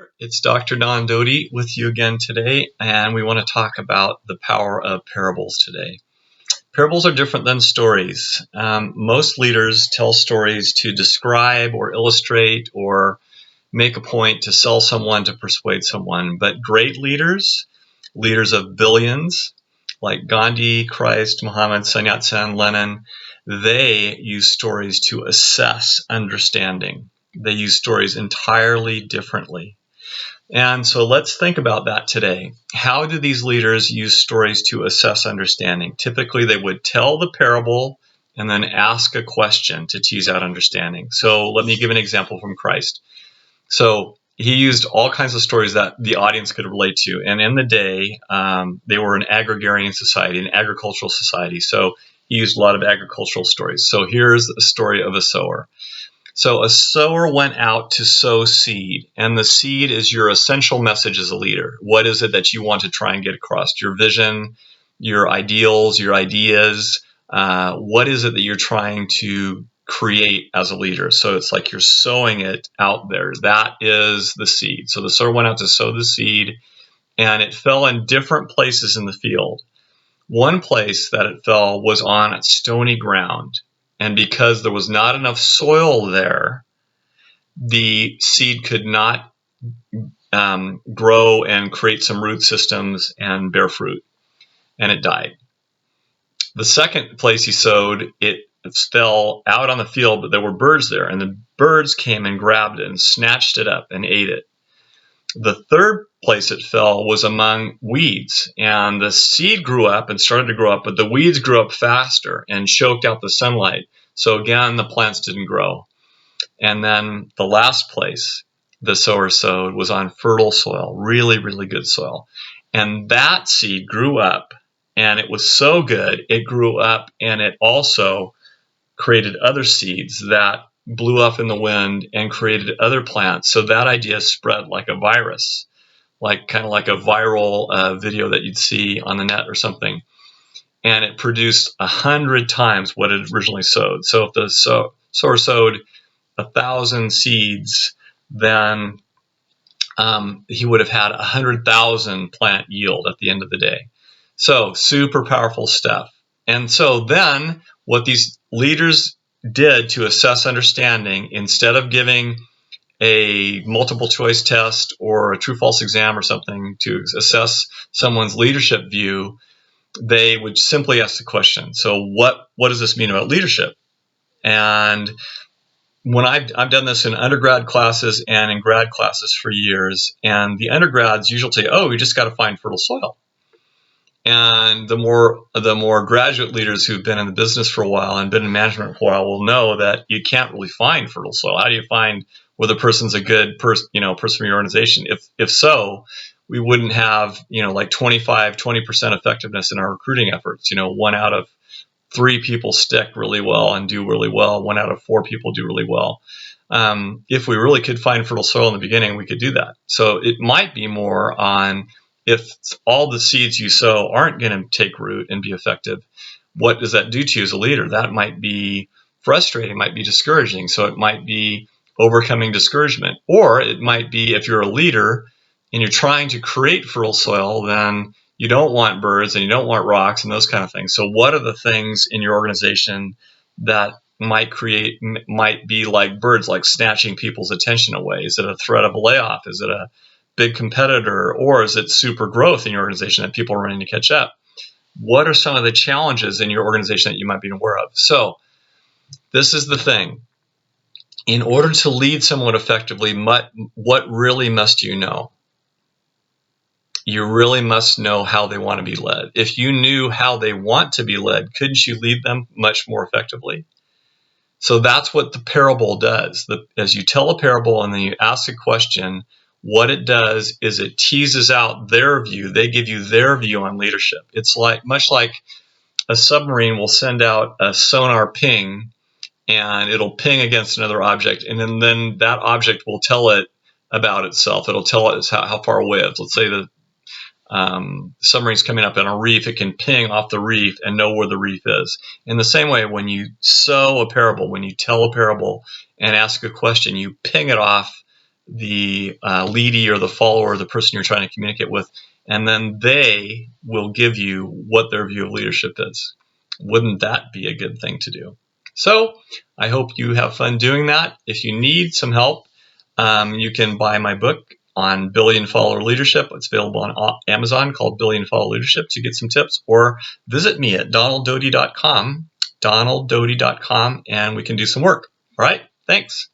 there. It's Dr. Don Doty with you again today, and we want to talk about the power of parables today. Parables are different than stories. Most leaders tell stories to describe or illustrate or make a point to sell someone, to persuade someone. But great leaders, leaders of billions, like Gandhi, Christ, Muhammad, Sun Yat-sen, Lenin, they use stories to assess understanding. They use stories entirely differently. And so let's think about that today. How do these leaders use stories to assess understanding? Typically, they would tell the parable and then ask a question to tease out understanding. So let me give an example from Christ. So he used all kinds of stories that the audience could relate to. And in the day, they were an agrarian society, an agricultural society. So he used a lot of agricultural stories. So here's a story of a sower. So a sower went out to sow seed, and the seed is your essential message as a leader. What is it that you want to try and get across? Your vision, your ideals, your ideas. What is it that you're trying to create as a leader? So it's like you're sowing it out there. That is the seed. So the sower went out to sow the seed, and it fell in different places in the field. One place that it fell was on stony ground. And because there was not enough soil there, the seed could not grow and create some root systems and bear fruit, and it died. The second place he sowed, it fell out on the field, but there were birds there, and the birds came and grabbed it and snatched it up and ate it. The third place it fell was among weeds, and the seed grew up and started to grow up, but the weeds grew up faster and choked out the sunlight. So again, the plants didn't grow. And then the last place the sower sowed was on fertile soil, really, really good soil. And that seed grew up, and it was so good, it grew up, and it also created other seeds that blew up in the wind and created other plants. So that idea spread like a virus, kind of like a viral video that you'd see on the net or something. And it produced 100 times what it originally sowed. So if the sower sowed 1,000 seeds, then he would have had 100,000 plant yield at the end of the day. So super powerful stuff. And so then what these leaders did to assess understanding, instead of giving a multiple choice test or a true-false exam or something to assess someone's leadership view, they would simply ask the question, so what does this mean about leadership? And when I've done this in undergrad classes and in grad classes for years, and the undergrads usually say, oh, we just got to find fertile soil. And the more graduate leaders who've been in the business for a while and been in management for a while will know that you can't really find fertile soil. How do you find whether a person's a good person from your organization? If so, we wouldn't have, like 20% effectiveness in our recruiting efforts. 1 out of 3 people stick really well and do really well. 1 out of 4 people do really well. If we really could find fertile soil in the beginning, we could do that. So it might be more on, if all the seeds you sow aren't going to take root and be effective, what does that do to you as a leader? That might be frustrating, might be discouraging. So it might be overcoming discouragement. Or it might be, if you're a leader and you're trying to create fertile soil, then you don't want birds and you don't want rocks and those kind of things. So what are the things in your organization that might be like birds, like snatching people's attention away? Is it a threat of a layoff? Is it a big competitor? Or is it super growth in your organization that people are running to catch up? What are some of the challenges in your organization that you might be aware of? So this is the thing. In order to lead someone effectively, what really must you know? You really must know how they want to be led. If you knew how they want to be led, couldn't you lead them much more effectively? So that's what the parable does. As you tell a parable and then you ask a question, what it does is it teases out their view. They give you their view on leadership. It's much like a submarine will send out a sonar ping, and it'll ping against another object, and then that object will tell it about itself. It'll tell it how far away it is. Let's say the submarine's coming up on a reef, it can ping off the reef and know where the reef is. In the same way, when you sow a parable, when you tell a parable and ask a question, you ping it off the leadee or the follower, the person you're trying to communicate with, and then they will give you what their view of leadership is. Wouldn't that be a good thing to do? So I hope you have fun doing that. If you need some help, you can buy my book on billion follower leadership. It's available on Amazon, called Billion Follower Leadership, to get some tips, or visit me at donalddoty.com, and we can do some work. All right, thanks.